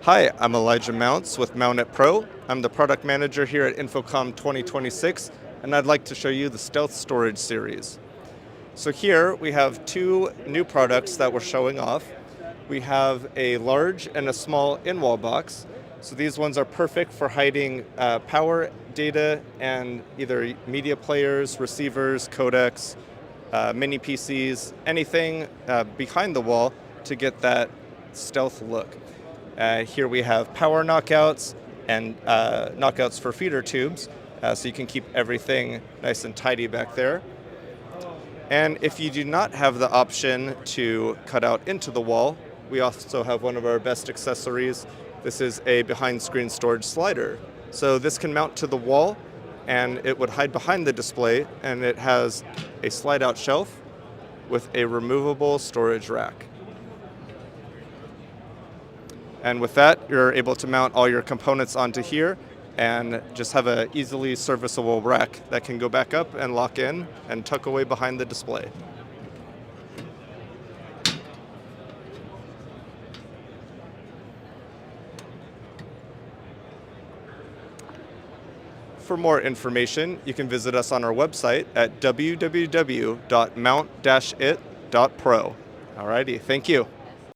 Hi, I'm Elijah Mounts with Mount It Pro. I'm the product manager here at InfoComm 2026, and I'd like to show you the Stealth Storage series. So here we have two new products that we're showing off. We have a large and a small in-wall box. So these ones are perfect for hiding power, data, and either media players, receivers, codecs, mini PCs, anything behind the wall to get that stealth look. Here we have power knockouts and knockouts for feeder tubes, so you can keep everything nice and tidy back there. And if you do not have the option to cut out into the wall, we also have one of our best accessories. This is a behind screen storage slider. So this can mount to the wall and it would hide behind the display, and it has a slide out shelf with a removable storage rack. And with that, you're able to mount all your components onto here and just have an easily serviceable rack that can go back up and lock in and tuck away behind the display. For more information, you can visit us on our website at www.mount-it.pro. Alrighty, thank you.